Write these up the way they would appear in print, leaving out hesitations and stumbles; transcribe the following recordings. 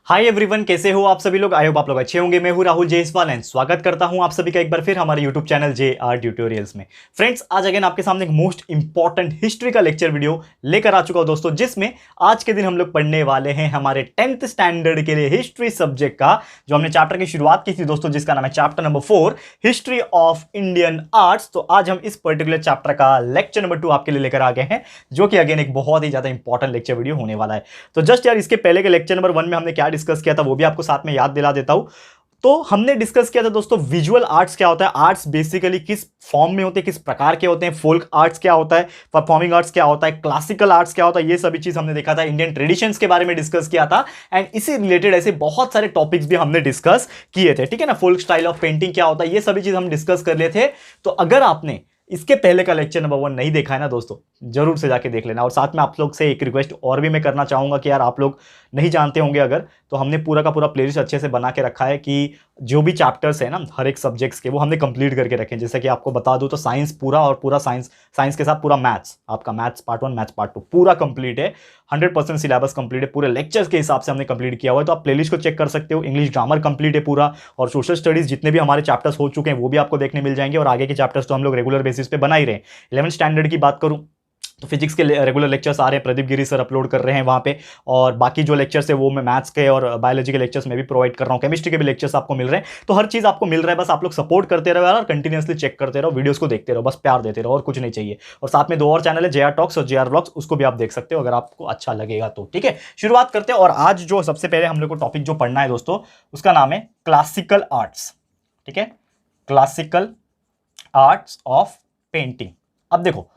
Hi everyone, कैसे हो आप सभी लोग। आई होप आप लोग अच्छे होंगे। मैं हूं राहुल जयसवाल एंड स्वागत करता हूं आप सभी का एक बार फिर हमारे यूट्यूब चैनल JR ट्यूटोरियल्स में। फ्रेंड्स, आज अगेन आपके सामने एक मोस्ट इंपॉर्टेंट हिस्ट्री का लेक्चर वीडियो लेकर आ चुका हूं दोस्तों, जिसमें आज के दिन हम लोग पढ़ने वाले हैं हमारे 10th स्टैंडर्ड के लिए हिस्ट्री सब्जेक्ट का जो हमने चैप्टर की शुरुआत की थी दोस्तों, जिसका नाम है chapter number 4 history of Indian arts. तो आज हम इस पर्टिकुलर चैप्टर का लेक्चर नंबर 2 आपके लिए लेकर आ गए हैं, जो कि अगेन एक बहुत ही ज्यादा इंपॉर्टेंट लेक्चर वीडियो होने वाला है। तो जस्ट यार, इसके पहले के लेक्चर नंबर 1 में हमने क्या डिस्कस किया था वो भी आपको साथ में याद दिला देता हूं। तो हमने डिस्कस किया था दोस्तों विजुअल आर्ट्स क्या होता है, आर्ट्स बेसिकली किस फॉर्म में होते हैं, किस प्रकार के होते हैं, फोल्क आर्ट्स क्या होता है, परफॉर्मिंग आर्ट्स क्या होता है, क्लासिकल आर्ट्स क्या होता है, ये सभी चीज हमने देखा था। इंडियन ट्रेडिशंस के बारे में डिस्कस किया था एंड इसी रिलेटेड ऐसे बहुत सारे टॉपिक्स भी हमने डिस्कस किए थे, ठीक है ना। फोल्क स्टाइल ऑफ पेंटिंग क्या होता है, ये सभी चीज हम डिस्कस कर लिए थे। तो अगर आपने इसके पहले का लेक्चर नंबर 1 नहीं देखा है ना दोस्तों, जरूर से जाके देख लेना। और साथ में आप लोग से एक रिक्वेस्ट और भी मैं करना चाहूंगा कि यार आप लोग नहीं जानते होंगे अगर, तो हमने पूरा का पूरा प्लेलिस्ट अच्छे से बना के रखा है कि जो भी चैप्टर्स है ना हर एक सब्जेक्ट्स के, वो हमने कंप्लीट करके रखे हैं। जैसे कि आपको बता दूं तो साइंस पूरा और पूरा साइंस के साथ पूरा मैथ्स, आपका मैथ्स पार्ट 1 मैथ्स पार्ट 2 पूरा कंप्लीट है। 100% सिलेबस कंप्लीट है, पूरे लेक्चर्स के हिसाब से हमने कंप्लीट किया हुआ है। तो आप प्लेलिस्ट को चेक कर सकते हो। इंग्लिश ग्रामर कंप्लीट है पूरा, और सोशल स्टडीज जितने भी हमारे चैप्टर्स हो चुके हैं वो भी आपको देखने मिल जाएंगे। और आगे के चैप्टर्स तो हम लोग रेगुलर बेसिस पे बना ही रहे हैं। 11th स्टैंडर्ड की बात करूं तो फिजिक्स के रेगुलर लेक्चर्स आ रहे हैं, प्रदीप गिरी सर अपलोड कर रहे हैं वहां पे। और बाकी जो लेक्चर्स है वो मैं मैथ्स के और बायोलॉजी के लेक्चर्स में भी प्रोवाइड कर रहा हूं। केमिस्ट्री के भी लेक्चर्स आपको मिल रहे हैं। तो हर चीज आपको मिल रहा है, बस आप लोग सपोर्ट करते रहो यार, और कंटिन्यूअसली चेक करते रहो, वीडियोस को देखते रहो, बस प्यार देते रहो और कुछ नहीं चाहिए। और साथ में 2 और चैनल है, JR टॉक्स और JR व्लॉग्स, उसको भी आप देख सकते हो अगर आपको अच्छा लगेगा तो। ठीक है, शुरुआत करते हैं। और आज जो सबसे पहले हम लोग को टॉपिक जो पढ़ना है दोस्तों, उसका नाम है क्लासिकल आर्ट्स। ठीक है, क्लासिकल आर्ट्स ऑफ पेंटिंग। अब देखो,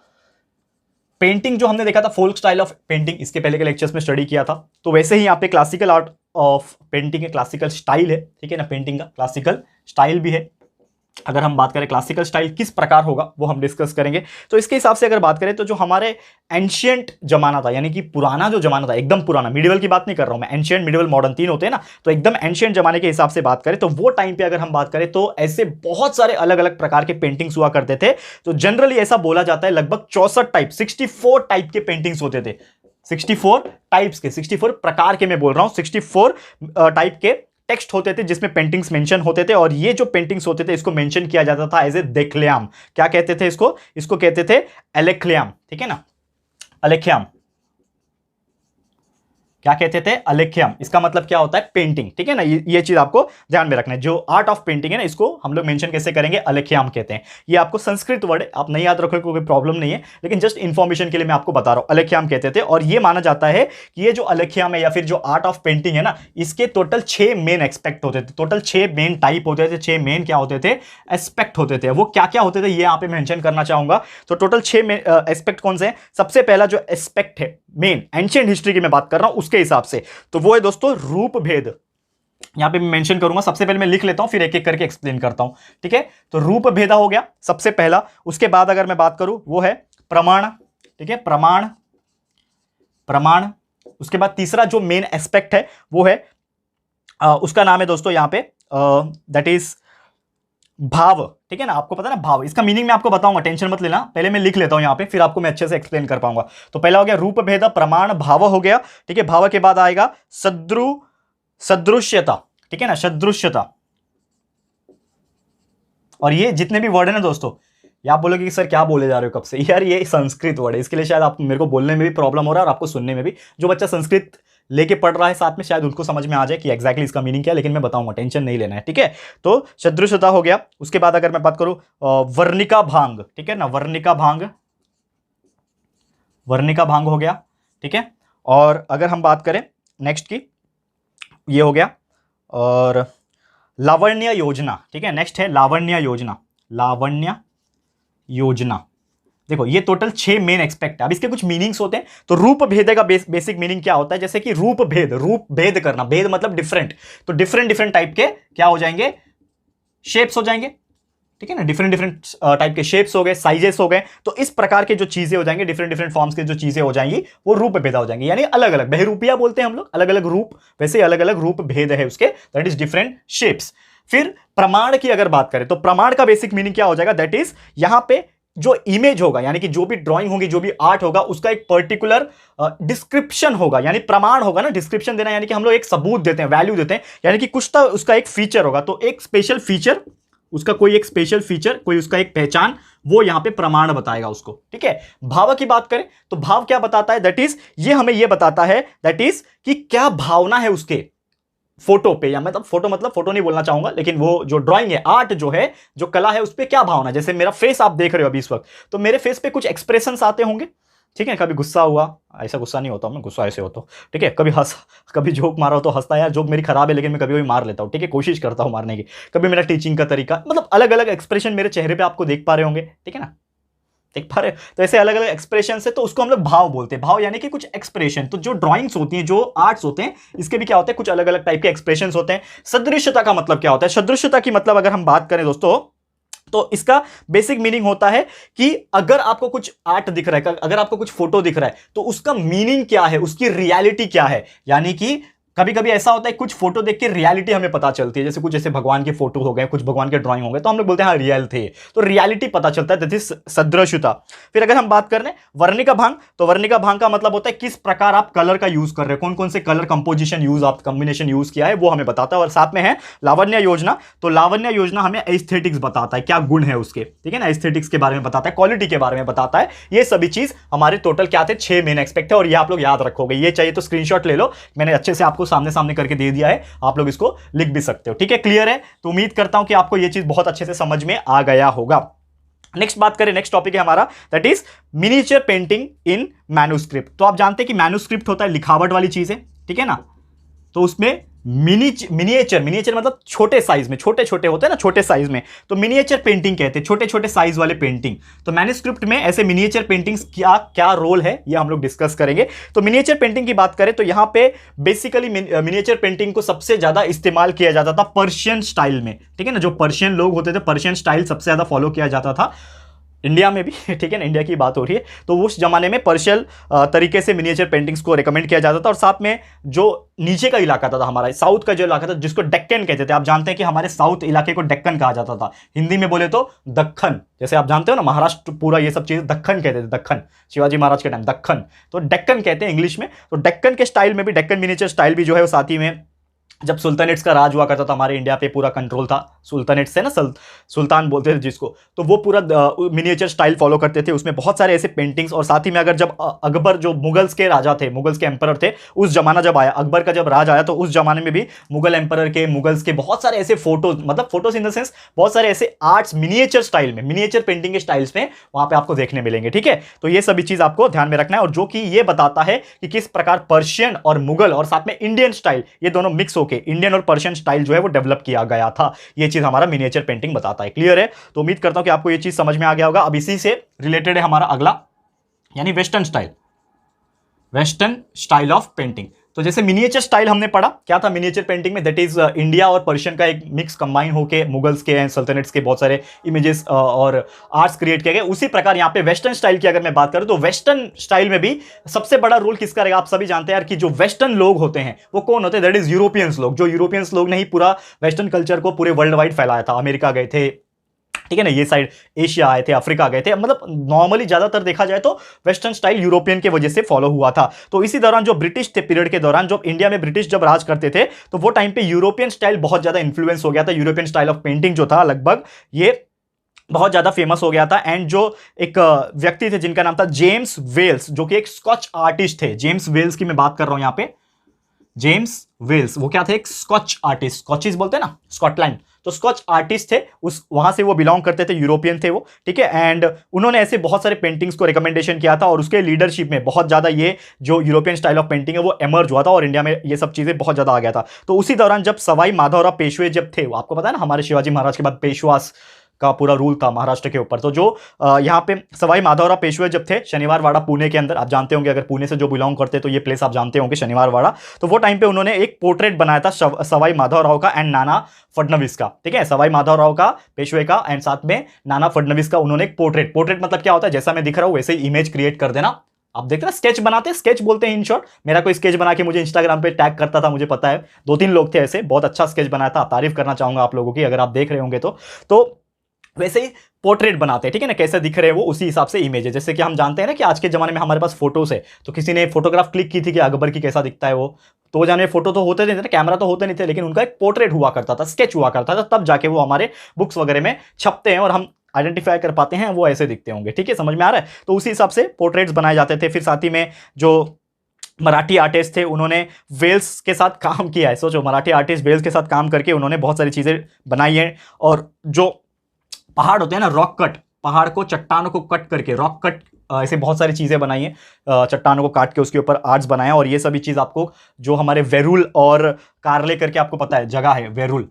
पेंटिंग जो हमने देखा था फोल्क स्टाइल ऑफ पेंटिंग, इसके पहले के लेक्चर्स में स्टडी किया था। तो वैसे ही यहाँ पे क्लासिकल आर्ट ऑफ पेंटिंग है, क्लासिकल स्टाइल है, ठीक है ना। पेंटिंग का क्लासिकल स्टाइल भी है। अगर हम बात करें क्लासिकल स्टाइल किस प्रकार होगा वो हम डिस्कस करेंगे। तो इसके हिसाब से अगर बात करें तो जो हमारे एंशियंट जमाना था, यानी कि पुराना जो जमाना था, एकदम पुराना, मिडिवल की बात नहीं कर रहा हूं मैं, एंशियंट मिडिवल मॉडर्न 3 होते हैं ना, तो एकदम एंशियंट जमाने के हिसाब से बात करें तो वो टाइम पे अगर हम बात करें तो ऐसे बहुत सारे अलग अलग प्रकार के पेंटिंग्स हुआ करते थे। तो जनरली ऐसा बोला जाता है लगभग 64 टाइप, 64 टाइप के पेंटिंग्स होते थे। 64 टाइप्स के, 64 प्रकार के मैं बोल रहा हूं, 64 टाइप के टेक्स्ट होते थे जिसमें पेंटिंग्स मेंशन होते थे। और ये जो पेंटिंग्स होते थे इसको मेंशन किया जाता था एज ए देख्लेम। क्या कहते थे इसको कहते थे अलेख्याम, ठीक है ना, अलेख्याम। क्या कहते थे, अलेख्याम। इसका मतलब क्या होता है, पेंटिंग, ठीक है ना। ये चीज आपको ध्यान में रखना है। जो आर्ट ऑफ पेंटिंग है ना, इसको हम लोग मेंशन कैसे करेंगे, अलेख्याम कहते हैं। ये आपको संस्कृत वर्ड है, आप नहीं याद रखोगे कोई प्रॉब्लम नहीं है, लेकिन जस्ट इंफॉर्मेशन के लिए मैं आपको बता रहा हूं, अलेख्याम कहते थे। और ये माना जाता है कि ये जो अलेख्याम है या फिर जो आर्ट ऑफ पेंटिंग है ना, इसके टोटल 6 मेन एस्पेक्ट होते थे, टोटल 6 मेन टाइप होते थे, 6 मेन क्या होते थे, एस्पेक्ट होते थे। वो क्या क्या होते थे ये यहाँ पे मेंशन करना चाहूंगा। तो टोटल 6 एस्पेक्ट कौन से हैं। सबसे पहला जो एस्पेक्ट है मेन, एंशिएंट हिस्ट्री की मैं बात कर रहा हूं उसके हिसाब से, तो वो है दोस्तों रूप भेद। यहां पे मैं मेंशन करूंगा, सबसे पहले मैं लिख लेता हूं फिर एक एक करके एक्सप्लेन करता हूं, ठीक है। तो रूप भेदा हो गया सबसे पहला। उसके बाद अगर मैं बात करूं वो है प्रमाण, ठीक है, प्रमाण। उसके बाद तीसरा जो मेन एस्पेक्ट है वो है उसका नाम है दोस्तों यहां पे दैट इज भाव, ठीक है ना। आपको पता है ना भाव, इसका मीनिंग मैं आपको बताऊंगा, टेंशन मत लेना, पहले मैं लिख लेता हूं यहां पे, फिर आपको मैं अच्छे से एक्सप्लेन कर पाऊंगा। तो पहला हो गया रूप भेद, प्रमाण, भाव हो गया, ठीक है। भाव के बाद आएगा सदृश्यता, ठीक है ना, सदृश्यता। और ये जितने भी वर्ड है ना दोस्तों, ये आप बोलोगे कि सर क्या बोले जा रहे हो कब से, यार ये संस्कृत वर्ड है, इसके लिए शायद आप मेरे को बोलने में भी प्रॉब्लम हो रहा है और आपको सुनने में भी। जो बच्चा संस्कृत लेके पढ़ रहा है साथ में, शायद उनको समझ में आ जाए कि एग्जैक्टली इसका मीनिंग क्या है, लेकिन मैं बताऊंगा, टेंशन नहीं लेना है, ठीक है। तो सदृश्यता हो गया। उसके बाद अगर मैं बात करूं वर्णिका भांग, ठीक है ना, वर्णिका भांग हो गया, ठीक है। और अगर हम बात करें नेक्स्ट की, ये हो गया। और लावण्य योजना, ठीक है, नेक्स्ट है लावण्य योजना। देखो ये टोटल 6 मेन एक्सपेक्ट है। अब इसके कुछ मीनिंग्स होते हैं। तो रूप भेद का बेसिक मीनिंग क्या होता है, जैसे कि रूप भेद करना, भेद मतलब डिफरेंट, तो डिफरेंट टाइप के क्या हो जाएंगे, शेप्स हो जाएंगे, ठीक है ना। डिफरेंट टाइप के शेप्स हो गए, साइजेस हो गए, तो इस प्रकार के जो चीजें हो जाएंगे, डिफरेंट फॉर्म्स के जो चीजें हो जाएंगी वो रूप भेदा हो जाएंगे, यानी अलग अलग, बहुरूपिया बोलते हैं हम लोग, अलग अलग रूप, वैसे अलग अलग रूप भेद है उसके, दैट इज डिफरेंट शेप्स। फिर प्रमाण की अगर बात करें तो प्रमाण का बेसिक मीनिंग क्या हो जाएगा, दैट इज यहां पे जो इमेज होगा यानी कि जो भी ड्राइंग होगी, जो भी आर्ट होगा, उसका एक पर्टिकुलर डिस्क्रिप्शन होगा, यानी प्रमाण होगा ना। डिस्क्रिप्शन देना यानी कि हम लोग एक सबूत देते हैं, वैल्यू देते हैं, यानी कि कुछ तो उसका एक फीचर होगा। तो एक स्पेशल फीचर, उसका कोई एक स्पेशल फीचर, कोई उसका एक पहचान, वो यहां पे प्रमाण बताएगा उसको। ठीक है। भाव की बात करें तो भाव क्या बताता है, दैट इज ये हमें ये बताता है दैट इज कि क्या भावना है उसके फोटो पे, या मतलब फोटो नहीं बोलना चाहूंगा, लेकिन वो जो ड्राइंग है, आर्ट जो है, जो कला है, उस पे क्या भावना। जैसे मेरा फेस आप देख रहे हो अभी इस वक्त, तो मेरे फेस पे कुछ एक्सप्रेशंस आते होंगे। ठीक है। कभी गुस्सा हुआ, ऐसा गुस्सा नहीं होता मैं, गुस्सा ऐसे होता हूँ। ठीक है। कभी हंस, कभी जोक मारा हो तो हंसता है, यार जोक मेरी खराब है लेकिन मैं कभी कभी मार लेता हूँ। ठीक है। कोशिश करता हूँ मारने की। कभी मेरा टीचिंग का तरीका, मतलब अलग अलग एक्सप्रेशन मेरे चेहरे पे आपको देख पा रहे होंगे। ठीक है ना, देख पा रहे हो? तो ऐसे अलग अलग एक्सप्रेशन है, तो उसको हम लोग भाव बोलते हैं। भाव यानी कि कुछ एक्सप्रेशन। तो जो ड्राइंग्स होती हैं, जो आर्ट्स होते हैं, इसके भी क्या होते हैं, कुछ अलग अलग टाइप के एक्सप्रेशन होते हैं। सदृश्यता का मतलब क्या होता है? सदृश्यता की मतलब अगर हम बात करें दोस्तों, तो इसका बेसिक मीनिंग होता है कि अगर आपको कुछ आर्ट दिख रहा है, अगर आपको कुछ फोटो दिख रहा है, तो उसका मीनिंग क्या है, उसकी रियलिटी क्या है। यानी कि कभी कभी ऐसा होता है कुछ फोटो देख के रियलिटी हमें पता चलती है। जैसे कुछ ऐसे भगवान के फोटो हो गए, कुछ भगवान के ड्राइंग हो गए, तो हम लोग बोलते हैं हाँ रियल थे, तो रियलिटी पता चलता है, दैट इज सदृश्यता। फिर अगर हम बात कर रहे हैं वर्णिका भांग, तो वर्णिका भांग का मतलब होता है किस प्रकार आप कलर का यूज कर रहे हो, कौन कौन से कलर कंपोजिशन यूज, आप कॉम्बिनेशन यूज किया है, वो हमें बताता है। और साथ में है लावण्य योजना, तो लावण्य योजना हमें एस्थेटिक्स बताता है, क्या गुण है उसके। ठीक है ना, एस्थेटिक्स के बारे में बताता है, क्वालिटी के बारे में बताता है। ये सभी चीज हमारे टोटल क्या थे, 6 मेन एक्सपेक्ट है, और ये आप लोग याद रखोगे। ये चाहिए तो स्क्रीनशॉट ले लो, मैंने अच्छे से आपको सामने सामने करके दे दिया है, आप लोग इसको लिख भी सकते हो। ठीक है, क्लियर है? तो उम्मीद करता हूं कि आपको यह चीज बहुत अच्छे से समझ में आ गया होगा। नेक्स्ट बात करें, नेक्स्ट टॉपिक है हमारा, that is miniature painting in manuscript. तो आप जानते हैं कि मैन्युस्क्रिप्ट होता है लिखावट वाली चीज है। ठीक है ना, तो उसमें मिनिएचर मतलब छोटे साइज में, छोटे छोटे होते हैं ना, छोटे साइज में, तो मिनिएचर पेंटिंग कहते हैं, छोटे छोटे साइज वाले पेंटिंग। तो मैन्युस्क्रिप्ट में ऐसे मिनिएचर पेंटिंग्स क्या क्या रोल है, ये हम लोग डिस्कस करेंगे। तो मिनिएचर पेंटिंग की बात करें तो यहां पे बेसिकली मिनिएचर पेंटिंग को सबसे ज्यादा इस्तेमाल किया जाता था पर्शियन स्टाइल में। ठीक है ना, जो पर्शियन लोग होते थे, पर्शियन स्टाइल सबसे ज्यादा फॉलो किया जाता था इंडिया में भी। ठीक है ना, इंडिया की बात हो रही है, तो उस जमाने में पर्शियल तरीके से मिनिएचर पेंटिंग्स को रिकमेंड किया जाता था। और साथ में जो नीचे का इलाका था हमारा, साउथ का जो इलाका था, जिसको डेक्कन कहते थे। आप जानते हैं कि हमारे साउथ इलाके को डेक्कन कहा जाता था, हिंदी में बोले तो दक्खन। जैसे आप जानते हो ना, महाराष्ट्र पूरा ये सब चीज दक्खन कहते थे, दक्खन, शिवाजी महाराज के टाइम दक्खन, तो डेक्कन कहते हैं इंग्लिश में। तो डेक्कन के स्टाइल में भी, डेक्कन मिनिएचर स्टाइल भी जो है वो साथ ही में, जब सुल्तानेट्स का राज हुआ करता था, हमारे इंडिया पे पूरा कंट्रोल था सुल्तानेट से ना, सुल्तान बोलते थे जिसको, तो वो पूरा मिनिएचर स्टाइल फॉलो करते थे। उसमें बहुत सारे ऐसे पेंटिंग्स, और साथ ही में अगर जब अकबर जो मुगल्स के राजा थे, मुगल्स के एम्परर थे, उस जमाना जब आया, अकबर का जब राज आया, तो उस जमाने में भी मुगल एम्परर के, मुगल्स के बहुत सारे ऐसे फोटोज, मतलब फोटोज इन द सेंस बहुत सारे ऐसे आर्ट्स मिनिएचर स्टाइल में, मिनिएचर पेंटिंग के स्टाइल्स में वहां पे आपको देखने मिलेंगे। ठीक है, तो ये सभी चीज आपको ध्यान में रखना है, और जो कि ये बताता है कि किस प्रकार पर्शियन और मुगल और साथ में इंडियन स्टाइल, ये दोनों मिक्स होकर इंडियन और पर्शियन स्टाइल जो है वो डेवलप किया गया था। ये चीज हमारा मिनिएचर पेंटिंग बताता है। क्लियर है? तो उम्मीद करता हूं कि आपको ये चीज समझ में आ गया होगा। अब इसी से रिलेटेड है हमारा अगला, यानी western style, western style of painting. तो जैसे मिनिएचर स्टाइल हमने पढ़ा, क्या था मिनिएचर पेंटिंग में, दैट इज इंडिया और पर्शियन का एक मिक्स कंबाइन होके मुगल्स के एंड सल्तनट्स के बहुत सारे इमेजेस और आर्ट्स क्रिएट किए गए। उसी प्रकार यहाँ पे वेस्टर्न स्टाइल की अगर मैं बात करूं, तो वेस्टर्न स्टाइल में भी सबसे बड़ा रोल किसका रहेगा? आप सभी जानते हैं यार कि जो वेस्टर्न लोग होते हैं वो कौन होते हैं? दैट इज यूरोपियंस लोग। जो यूरोपियंस लोग ने ही पूरा वेस्टर्न कल्चर को पूरे वर्ल्ड वाइड फैलाया था। अमेरिका गए थे, ठीक है ना, ये साइड एशिया आए थे, अफ्रीका गए थे, मतलब नॉर्मली ज्यादातर देखा जाए तो वेस्टर्न स्टाइल यूरोपियन के वजह से फॉलो हुआ था। तो इसी दौरान जो ब्रिटिश थे, पीरियड के दौरान जब इंडिया में ब्रिटिश जब राज करते थे, तो वो टाइम पे यूरोपियन स्टाइल बहुत ज्यादा इन्फ्लुएंस हो गया था। यूरोपियन स्टाइल ऑफ पेंटिंग जो था लगभग ये बहुत ज्यादा फेमस हो गया था। एंड जो एक व्यक्ति थे जिनका नाम था जेम्स वेल्स, जो कि एक स्कॉच आर्टिस्ट थे। जेम्स वेल्स की मैं बात कर रहा हूं यहां पे, जेम्स वेल्स, वो क्या थे? एक स्कॉच आर्टिस्ट, स्कॉचिस बोलते हैं ना, स्कॉटलैंड, तो स्कॉच आर्टिस्ट थे, उस वहां से वो बिलोंग करते थे, यूरोपियन थे वो। ठीक है, एंड उन्होंने ऐसे बहुत सारे पेंटिंग्स को रिकमेंडेशन किया था, और उसके लीडरशिप में बहुत ज्यादा ये जो यूरोपियन स्टाइल ऑफ पेंटिंग है वो एमर्ज हुआ था, और इंडिया में ये सब चीजें बहुत ज्यादा आ गया था। तो उसी दौरान जब सवाई माधवराव पेशवे जब थे, आपको पता है ना, हमारे शिवाजी महाराज के बाद पेशवास का पूरा रूल था महाराष्ट्र के ऊपर, तो जो यहाँ पे सवाई माधवराव पेशवे जब थे, शनिवार वाड़ा पुणे के अंदर, आप जानते होंगे, अगर पुणे से जो बिलोंग करते तो ये प्लेस आप जानते होंगे, शनिवार वाड़ा। तो वो टाइम पे उन्होंने एक पोर्ट्रेट बनाया था सवाई माधवराव का एंड नाना फडणवीस का। ठीक है, सवाई माधवराव का, पेशवे का, एंड साथ में नाना फडणवीस का, उन्होंने एक पोर्ट्रेट मतलब क्या होता है, जैसा मैं दिख रहा हूं वैसे ही इमेज क्रिएट कर देना। आप देखते ना, स्केच बनाते हैं, स्केच बोलते हैं इन शॉर्ट। मेरा कोई स्केच बना के मुझे इंस्टाग्राम पे टैग करता था, मुझे पता है 2-3 लोग थे ऐसे, बहुत अच्छा स्केच बनाया था, तारीफ करना चाहूंगा आप लोगों की अगर आप देख रहे होंगे तो वैसे ही पोर्ट्रेट बनाते हैं, ठीक है ना, कैसे दिख रहे हैं वो उसी हिसाब से इमेज है। जैसे कि हम जानते हैं ना कि आज के जमाने में हमारे पास फोटोज है, तो किसी ने फोटोग्राफ क्लिक की थी कि अकबर की कैसा दिखता है वो, तो जाने फोटो तो होते नहीं थे, कैमरा तो होते नहीं थे, लेकिन उनका एक पोर्ट्रेट हुआ करता था, स्केच हुआ करता था, तब जाके वो हमारे बुक्स वगैरह में छपते हैं और हम आइडेंटिफाई कर पाते हैं वो ऐसे दिखते होंगे, ठीक है, समझ में आ रहा है। तो उसी हिसाब से पोर्ट्रेट्स बनाए जाते थे। फिर साथ ही में जो मराठी आर्टिस्ट थे उन्होंने वेल्स के साथ काम किया है। सोचो, मराठी आर्टिस्ट वेल्स के साथ काम करके उन्होंने बहुत सारी चीज़ें बनाई हैं। और जो पहाड़ होते हैं ना, रॉक कट, पहाड़ को, चट्टानों को कट करके रॉक कट, ऐसे बहुत सारी चीज़ें बनाई हैं, चट्टानों को काट के उसके ऊपर आर्ट्स बनाया। और ये सभी चीज़ आपको जो हमारे वेरुल और कार्ले करके आपको पता है जगह है, वेरुल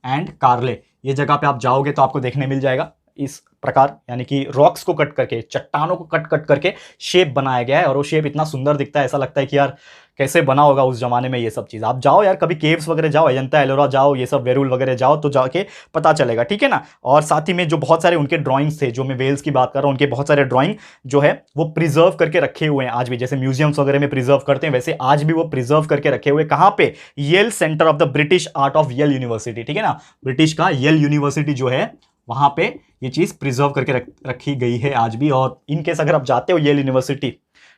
एंड कार्ले, ये जगह पे आप जाओगे तो आपको देखने मिल जाएगा इस प्रकार, यानी कि रॉक्स को कट करके, चट्टानों को कट कट करके शेप बनाया गया है। और वो शेप इतना सुंदर दिखता है, ऐसा लगता है कि यार कैसे बना होगा उस जमाने में ये सब चीज़। आप जाओ यार कभी केव्स वगैरह जाओ, अजंता एलोरा जाओ, ये सब वेरुल वगैरह जाओ तो जाके पता चलेगा, ठीक है ना। और साथ ही में जो बहुत सारे उनके ड्राइंग्स थे, जो मैं वेल्स की बात कर रहा हूँ, उनके बहुत सारे ड्राइंग जो है वो प्रिजर्व करके रखे हुए हैं आज भी। जैसे म्यूजियम्स वगैरह में प्रिजर्व करते हैं, वैसे आज भी वो प्रिजर्व करके रखे हुए। कहाँ पे? Yale centre of the British art of Yale university, ठीक है ना, ब्रिटिश का येल यूनिवर्सिटी जो है वहां पे ये चीज प्रिजर्व करके रखी गई है आज भी। और इनकेस अगर आप जाते हो येल यूनिवर्सिटी,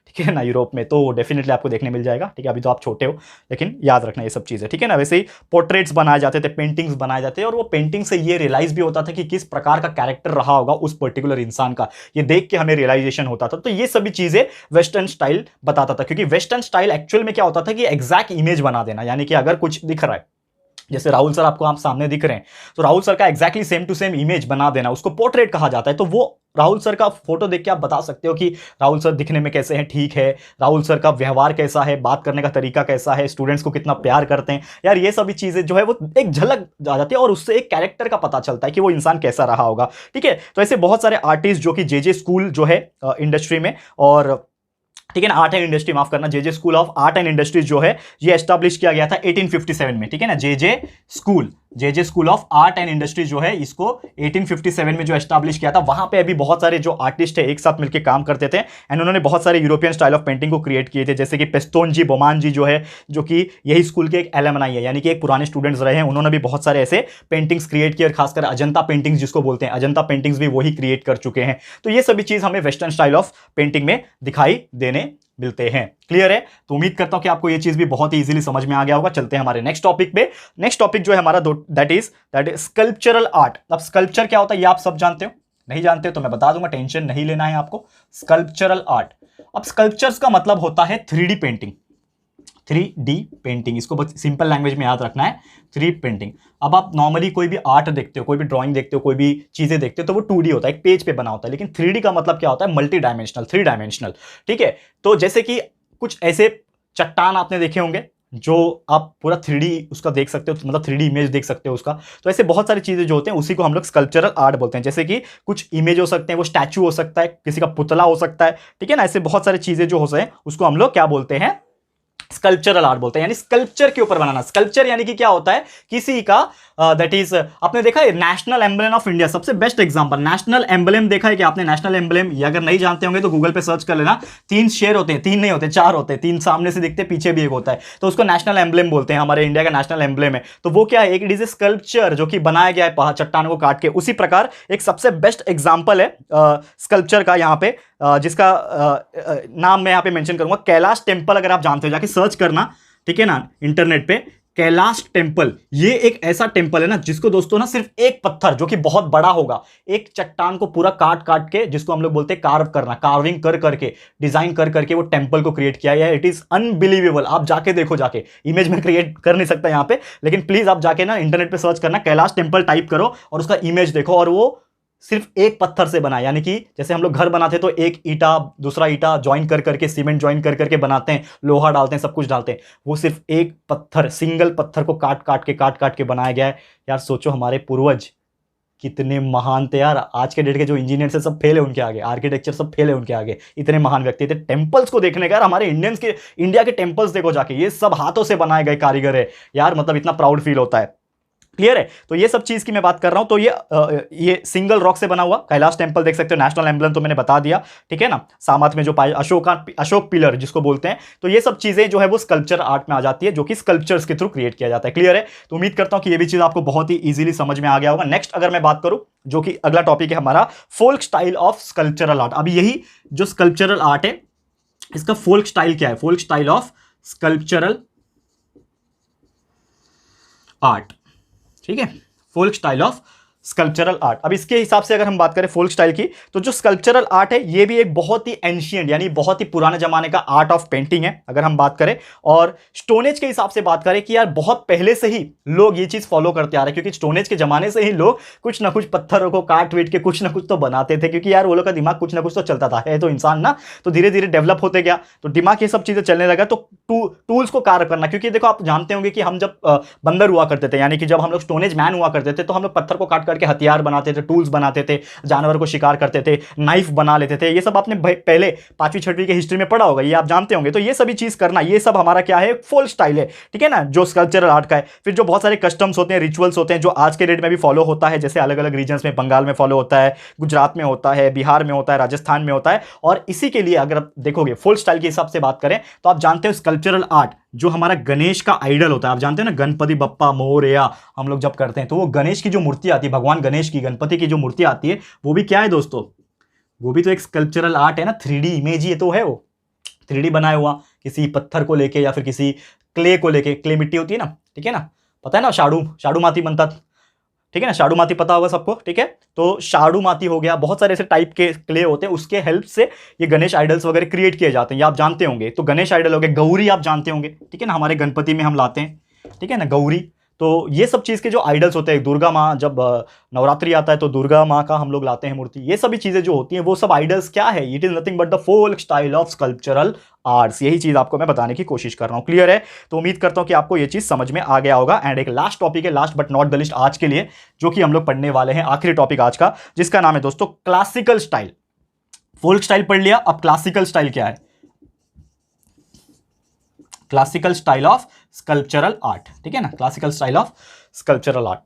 ठीक है ना, यूरोप में, तो डेफिनेटली आपको देखने मिल जाएगा, ठीक है। अभी तो आप छोटे हो, लेकिन याद रखना ये सब चीज़ें, ठीक है ना। वैसे ही पोर्ट्रेट्स बनाए जाते थे, पेंटिंग्स बनाए जाते थे, और वो पेंटिंग से ये रियलाइज भी होता था कि किस प्रकार का कैरेक्टर रहा होगा उस पर्टिकुलर इंसान का, ये देख के हमें रियलाइजेशन होता था। तो ये सभी चीज़ें वेस्टर्न स्टाइल बताता था, क्योंकि वेस्टर्न स्टाइल एक्चुअल में क्या होता था कि एग्जैक्ट इमेज बना देना, यानी कि अगर कुछ दिख रहा है, जैसे राहुल सर आपको आप सामने दिख रहे हैं, तो राहुल सर का exactly same to same image बना देना, उसको पोर्ट्रेट कहा जाता है। तो वो राहुल सर का फोटो देख के आप बता सकते हो कि राहुल सर दिखने में कैसे हैं, ठीक है, राहुल सर का व्यवहार कैसा है, बात करने का तरीका कैसा है, स्टूडेंट्स को कितना प्यार करते हैं, यार ये सभी चीजें जो है वो एक झलक आ जाती है और उससे एक कैरेक्टर का पता चलता है कि वो इंसान कैसा रहा होगा, ठीक है। तो ऐसे बहुत सारे आर्टिस्ट जो कि जे स्कूल जो है इंडस्ट्री में, और ठीक है ना, आर्ट एंड इंडस्ट्री, माफ करना, J school of art and industries जो है ये एस्टैब्लिश किया गया था 1857 में, ठीक है ना। J school of art and industry जो है इसको 1857 में जो एस्टैब्लिश किया था, वहां पे अभी बहुत सारे जो आर्टिस्ट है एक साथ मिलकर काम करते थे, एंड उन्होंने बहुत सारे यूरोपियन स्टाइल ऑफ पेंटिंग को क्रिएट किए थे। जैसे कि पेस्तोन जी बोमान जी जो है, जो कि यही स्कूल के एक एलमनाई है, यानी कि एक पुराने स्टूडेंट्स रहे हैं, उन्होंने भी बहुत सारे ऐसे पेंटिंग्स क्रिएट किए, और खासकर अजंता पेंटिंग्स जिसको बोलते हैं, अजंता पेंटिंग्स भी वही क्रिएट कर चुके हैं। तो ये सभी चीज हमें वेस्टर्न स्टाइल ऑफ पेंटिंग में दिखाई देने मिलते हैं। क्लियर है? तो उम्मीद करता हूं कि आपको ये चीज भी बहुत ही इजीली समझ में आ गया होगा। चलते हैं हमारे नेक्स्ट टॉपिक पे। नेक्स्ट टॉपिक जो है हमारा दैट इज स्कल्पचरल आर्ट। अब स्कल्पचर क्या होता है ये आप सब जानते हो, नहीं जानते हो तो मैं बता दूंगा, टेंशन नहीं लेना है आपको। स्कल्पचरल आर्ट, अब स्कल्पचर्स का मतलब होता है 3D पेंटिंग। 3D पेंटिंग, इसको बहुत सिंपल लैंग्वेज में याद रखना है, 3D पेंटिंग। अब आप नॉर्मली कोई भी आर्ट देखते हो, कोई भी ड्राइंग देखते हो, कोई भी चीजें देखते हो, तो वो 2D होता है, एक पेज पे बना होता है। लेकिन 3D का मतलब क्या होता है? मल्टी डायमेंशनल, 3 डायमेंशनल, ठीक है। तो जैसे कि कुछ ऐसे चट्टान आपने देखे होंगे जो आप पूरा 3D उसका देख सकते हो, मतलब 3D इमेज देख सकते हो उसका। तो ऐसे बहुत सारी चीजें जो होते हैं उसी को हम लोग स्कल्पचरल आर्ट बोलते हैं। जैसे कि कुछ इमेज हो सकते हैं, वो स्टैचू हो सकता है, किसी का पुतला हो सकता है, ठीक है ना। ऐसे बहुत सारी चीजें जो हो सकते हैं उसको हम लोग क्या बोलते हैं? स्कल्पचरल आर्ट बोलते हैं, यानी स्कल्पचर के ऊपर बनाना। स्कल्पचर यानी कि क्या होता है? किसी का दैट इज, आपने देखा है नेशनल एम्बलम ऑफ इंडिया, सबसे बेस्ट एग्जांपल, नेशनल एम्बलम देखा है कि आपने? नेशनल एम्बलम, ये अगर नहीं जानते होंगे तो गूगल पे सर्च कर लेना। 3 शेर होते हैं, 3 नहीं होते, 4 होते हैं, 3 सामने से दिखते, पीछे भी एक होता है, तो उसको नेशनल एम्बलम बोलते हैं। हमारे इंडिया का नेशनल एम्बलम है। तो वो क्या है? एक इट इज ए स्कल्पचर जो कि बनाया गया है चट्टानों को काट के। उसी प्रकार एक सबसे बेस्ट एग्जाम्पल है स्कल्पचर का यहाँ पे, जिसका नाम मैं यहाँ पे मेंशन करूंगा, कैलाश टेम्पल। अगर आप जानते हो जाके सर्च करना, ठीक है ना, इंटरनेट पे, कैलाश टेम्पल। ये एक ऐसा टेम्पल है ना जिसको दोस्तों ना सिर्फ एक पत्थर जो कि बहुत बड़ा होगा, एक चट्टान को पूरा काट काट के, जिसको हम लोग बोलते हैं कार्व करना, कार्विंग कर करके, डिजाइन कर करके वो टेम्पल को क्रिएट किया है। It is unbelievable. आप जाके देखो, जाके, इमेज में क्रिएट कर नहीं सकता यहाँ पे, लेकिन प्लीज आप जाके ना इंटरनेट पे सर्च करना, कैलाश टेम्पल टाइप करो और उसका इमेज देखो। और वो सिर्फ एक पत्थर से बना, यानी कि जैसे हम लोग घर बनाते हैं तो एक ईटा दूसरा ईटा ज्वाइन कर करके, सीमेंट ज्वाइन कर करके बनाते हैं, लोहा डालते हैं, सब कुछ डालते हैं, वो सिर्फ एक पत्थर, सिंगल पत्थर को काट काट के बनाया गया है। यार सोचो हमारे पूर्वज कितने महान थे यार। आज के डेट के जो इंजीनियर है सब फेल है उनके आगे, आर्किटेक्चर सब फेल है उनके आगे, इतने महान व्यक्ति थे। टेम्पल्स को देखने का यार, हमारे इंडियंस के, इंडिया के टेम्पल्स देखो जाके, ये सब हाथों से बनाए गए कारीगर है यार, मतलब इतना प्राउड फील होता है। क्लियर है। तो ये सब चीज की मैं बात कर रहा हूं। तो ये सिंगल रॉक से बना हुआ कैलाश टेंपल देख सकते हो, नेशनल एम्बलम तो मैंने बता दिया, ठीक है ना। सामत में जो अशोक पिलर जिसको बोलते हैं, तो ये सब चीजें जो है वो स्कल्पचर आर्ट में आ जाती है, जो कि स्कल्पचर्स के थ्रू क्रिएट किया जाता है। क्लियर है। तो उम्मीद करता हूं कि ये भी चीज आपको बहुत ही इजीली समझ में आ गया होगा। नेक्स्ट अगर मैं बात करूं, जो कि अगला टॉपिक है हमारा, folk style of sculptural art. अभी यही जो स्कल्पचरल आर्ट है, इसका फोल्क स्टाइल क्या है? Folk style of sculptural art, ठीक है। Folk style of sculptural art. अब इसके हिसाब से अगर हम बात करें फोल्क स्टाइल की, तो जो स्कल्पचरल आर्ट है ये भी एक बहुत ही एंशिएंट यानी बहुत ही पुराने जमाने का आर्ट ऑफ पेंटिंग है अगर हम बात करें। और स्टोनेज के हिसाब से बात करें कि यार बहुत पहले से ही लोग ये चीज फॉलो करते आ रहे हैं, क्योंकि स्टोनेज के जमाने से ही लोग कुछ ना कुछ पत्थरों को काट पीट के कुछ ना कुछ तो बनाते थे, क्योंकि यार वो लोग का दिमाग कुछ ना कुछ तो चलता था, है तो इंसान ना। तो धीरे धीरे डेवलप होते गया, तो दिमाग ये सब चीजें चलने लगा, तो टूल्स को कार्य करना। क्योंकि देखो आप जानते होंगे कि हम जब बंदर हुआ करते थे, यानी कि जब हम लोग स्टोनेज मैन हुआ करते थे, तो हम लोग पत्थर को काट करके हथियार बनाते थे, टूल्स बनाते थे, जानवर को शिकार करते थे, नाइफ बना लेते थे। ये सब आपने पहले 5वीं 6वीं की हिस्ट्री में पढ़ा होगा, ये आप जानते होंगे। तो ये सभी चीज करना, ये सब हमारा क्या है? फोल्क स्टाइल है, ठीक है ना, जो स्कल्पचरल आर्ट का है। फिर जो बहुत सारे कस्टम्स होते हैं, रिचुअल्स होते हैं, जो आज के डेट में भी फॉलो होता है, जैसे अलग अलग रीजन्स में, बंगाल में फॉलो होता है, गुजरात में होता है, बिहार में होता है, राजस्थान में होता है। और इसी के लिए अगर आप देखोगे फोल्क स्टाइल के हिसाब से बात करें, तो आप जानते हो स्कल्पचरल आर्ट जो हमारा गणेश का आइडल होता है, आप जानते हो ना, गणपति बप्पा मोरया हम लोग जब करते हैं, तो वो गणेश की जो मूर्ति आती है, भगवान गणेश की, गणपति की जो मूर्ति आती है, वो भी क्या है दोस्तों? वो भी तो एक स्कल्पचरल आर्ट है ना, 3D इमेज ही तो है वो, 3D बनाया हुआ किसी पत्थर को लेके या फिर किसी क्ले को लेके। क्ले मिट्टी होती है ना, ठीक है ना, पता है ना, शाडू माती बनता, ठीक है ना, शाडू माती पता होगा सबको, ठीक है। तो शाडू माती हो गया, बहुत सारे ऐसे टाइप के क्ले होते हैं, उसके हेल्प से ये गणेश आइडल्स वगैरह क्रिएट किए जाते हैं, ये आप जानते होंगे। तो गणेश आइडल हो गए, गौरी आप जानते होंगे, ठीक है ना, हमारे गणपति में हम लाते हैं, ठीक है ना, गौरी। तो ये सब चीज के जो आइडल्स होते हैं, दुर्गा माँ जब नवरात्रि आता है तो दुर्गा माँ का हम लोग लाते हैं मूर्ति, ये सभी चीजें जो होती हैं वो सब आइडल्स क्या है? It is nothing but the folk style of sculptural arts. यही चीज आपको मैं बताने की कोशिश कर रहा हूं। क्लियर है। तो उम्मीद करता हूं कि आपको ये चीज समझ में आ गया होगा। एंड एक लास्ट टॉपिक है, last but not the list आज के लिए, जो कि हम लोग पढ़ने वाले हैं, आखिरी टॉपिक आज का, जिसका नाम है दोस्तों क्लासिकल स्टाइल। फोल्क स्टाइल पढ़ लिया, अब क्लासिकल स्टाइल क्या है? Classical style of sculptural art, ठीक है ना, classical style of sculptural art.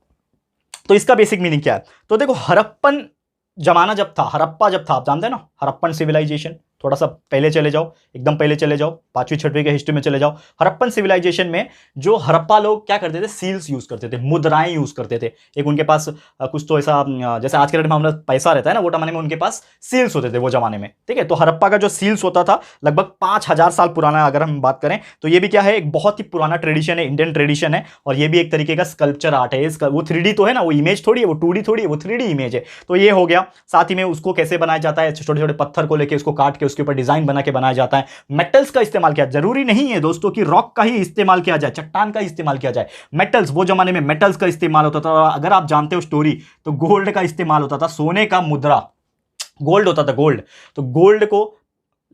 तो इसका बेसिक मीनिंग क्या है? तो देखो, हड़प्पन जमाना जब था, हड़प्पा जब था, आप जानते हैं ना, हड़प्पन सिविलाइजेशन, थोड़ा सा पहले चले जाओ, एकदम पहले चले जाओ, 5वीं 6वीं के हिस्ट्री में चले जाओ। हड़प्पन सिविलाइजेशन में जो हड़प्पा लोग क्या करते थे? सील्स यूज करते थे, मुद्राएं यूज करते थे। एक उनके पास कुछ तो ऐसा जैसे आज के डेट में हमारा पैसा रहता है ना, वो जमाने में उनके पास सील्स होते थे वो जमाने में, ठीक है। तो हड़प्पा का जो सील्स होता था लगभग 5000 साल पुराना अगर हम बात करें, तो ये भी क्या है? एक बहुत ही पुराना ट्रेडिशन है, इंडियन ट्रेडिशन है, और ये भी एक तरीके का स्कल्पचर आर्ट है। वो 3D तो है ना, वो इमेज थोड़ी है, वो 2D थोड़ी है, वो 3D इमेज है। तो ये हो गया। साथ ही में उसको कैसे बनाया जाता है? छोटे छोटे पत्थर को लेकर उसको काट के उसके ऊपर डिजाइन बना के बनाया जाता है। मेटल्स का इस्तेमाल किया, जरूरी नहीं है दोस्तों कि रॉक का ही इस्तेमाल किया जाए, चट्टान का इस्तेमाल किया जाए। मेटल्स, वो जमाने में मेटल्स का इस्तेमाल होता था। अगर आप जानते हो स्टोरी, तो गोल्ड का इस्तेमाल होता था, सोने का मुद्रा, गोल्ड होता था, गोल्ड। तो गोल्ड को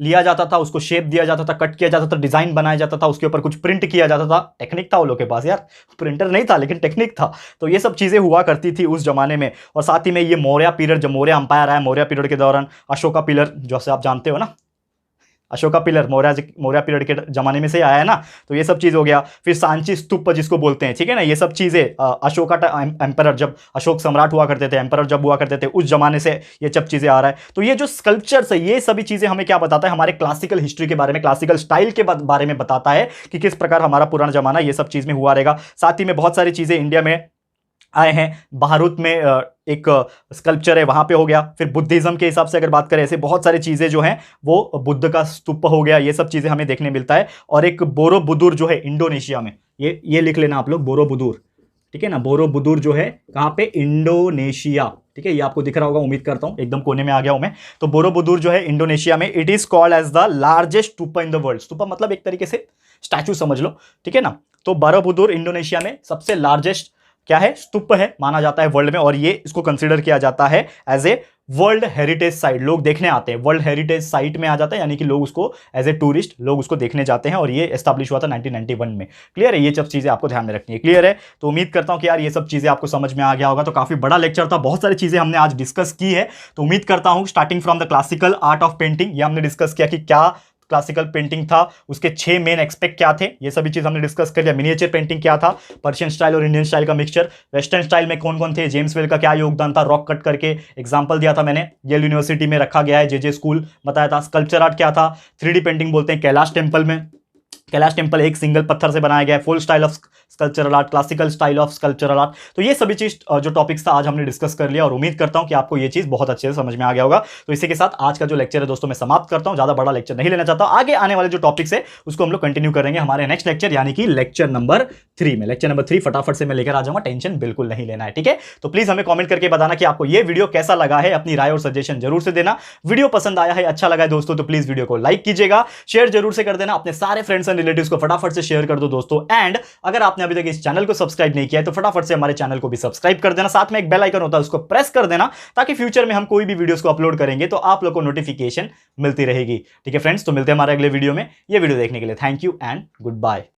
लिया जाता था, उसको शेप दिया जाता था, कट किया जाता था, डिजाइन बनाया जाता था, उसके ऊपर कुछ प्रिंट किया जाता था। टेक्निक था वो लोग के पास यार, प्रिंटर नहीं था लेकिन टेक्निक था। तो ये सब चीजें हुआ करती थी उस जमाने में। और साथ ही में ये मौर्य पीरियड, जब मौर्य अंपायर आया, मौर्य पीरियड के दौरान अशोका पिलर, जैसे आप जानते हो ना, अशोका पिलर मौर्य पीरियड के जमाने में से आया है ना। तो ये सब चीज हो गया। फिर सांची स्तूप जिसको बोलते हैं, ठीक है ना, ये सब चीजें अशोका एम्परर, जब अशोक सम्राट हुआ करते थे, एम्परर जब हुआ करते थे, उस जमाने से ये सब चीजें आ रहा है। तो ये जो स्कल्पचर्स है, ये सभी चीजें हमें क्या बताता है? हमारे क्लासिकल हिस्ट्री के बारे में, क्लासिकल स्टाइल के बारे में बताता है कि किस प्रकार हमारा पुराना जमाना ये सब चीज में हुआ रहेगा। साथ ही में बहुत सारी चीजें इंडिया में आए हैं। भारत में एक स्कल्पचर है, वहां पे हो गया। फिर बुद्धिज्म के हिसाब से अगर बात करें, ऐसे बहुत सारी चीजें जो हैं, वो बुद्ध का स्तूप हो गया, ये सब चीजें हमें देखने मिलता है। और एक बोरोबुदुर जो है इंडोनेशिया में, ये लिख लेना आप लोग, बोरोबुदुर, ठीक है ना, बोरोबुदुर जो है कहां पे? इंडोनेशिया, ठीक है। ये आपको दिख रहा होगा, उम्मीद करता हूं, एकदम कोने में आ गया हूं मैं। तो बोरोबुदुर जो है इंडोनेशिया में, it is called as the largest stupa in the world. Stupa मतलब एक तरीके से स्टैचू समझ लो, ठीक है ना। तो बोरोबुदुर इंडोनेशिया में सबसे लार्जेस्ट क्या है? स्तूप है, माना जाता है वर्ल्ड में। और ये इसको कंसीडर किया जाता है as a world heritage site. लोग देखने आते हैं, वर्ल्ड हेरिटेज साइट में आ जाता है, यानी कि लोग उसको एज ए टूरिस्ट लोग उसको देखने जाते हैं। और ये एस्टैब्लिश हुआ था 1991 में। क्लियर है। ये सब चीजें आपको ध्यान में रखनी है। क्लियर है। तो उम्मीद करता हूं कि यार ये सब चीजें आपको समझ में आ गया होगा। तो काफी बड़ा लेक्चर था, बहुत सारी चीजें हमने आज डिस्कस की है। तो उम्मीद करता हूं, starting from the classical art of painting, ये हमने डिस्कस किया कि क्या क्लासिकल पेंटिंग था उसके 6 मेन एस्पेक्ट क्या थे, ये सभी चीज हमने डिस्कस कर लिया। मिनिएचर पेंटिंग क्या था, पर्शियन स्टाइल और इंडियन स्टाइल का मिक्सचर, वेस्टर्न स्टाइल में कौन कौन थे, जेम्स वेल का क्या योगदान था, रॉक कट करके एग्जांपल दिया था मैंने, येल यूनिवर्सिटी में रखा गया है, जे स्कूल बताया था। स्कल्पचर आर्ट क्या था, 3D पेंटिंग बोलते हैं कैलाश टेम्पल में, कैलाश टेम्पल एक सिंगल पत्थर से बनाया गया है, full style of sculptural art, classical style of sculptural art. तो ये सभी चीज जो टॉपिक्स था आज हमने डिस्कस कर लिया और उम्मीद करता हूं कि आपको ये चीज बहुत अच्छे से समझ में आ गया होगा। तो इसी के साथ आज का जो लेक्चर है दोस्तों मैं समाप्त करता हूं, ज्यादा बड़ा लेक्चर नहीं लेना चाहता हूं। आगे आने वाले जो टॉपिक्स है उसको हम लोग कंटिन्यू करेंगे हमारे नेक्स्ट लेक्चर यानी कि लेक्चर नंबर 3 में। लेक्चर नंबर 3 फटाफट से मैं लेकर आ जाऊंगा, टेंशन बिल्कुल नहीं लेना है, ठीक है। तो प्लीज हमें कॉमेंट करके बताना कि आपको ये वीडियो कैसा लगा है, अपनी राय और सजेशन जरूर से देना। वीडियो पसंद आया है, अच्छा लगा है दोस्तों, तो प्लीज वीडियो को लाइक कीजिएगा, शेयर जरूर से कर देना, अपने सारे फ्रेंड्स एंड रिलेटिव्स को फटाफट से शेयर कर दो दोस्तों। एंड अगर आपने अभी तक इस चैनल को सब्सक्राइब नहीं किया है तो फटाफट से हमारे चैनल को भी सब्सक्राइब कर देना, साथ में एक बेल आइकन होता है उसको प्रेस कर देना, ताकि फ्यूचर में हम कोई भी वीडियोस को अपलोड करेंगे तो आप लोग को नोटिफिकेशन मिलती रहेगी, ठीक है फ्रेंड्स। तो मिलते हैं हमारे अगले वीडियो में। ये वीडियो देखने के लिए thank you and good bye.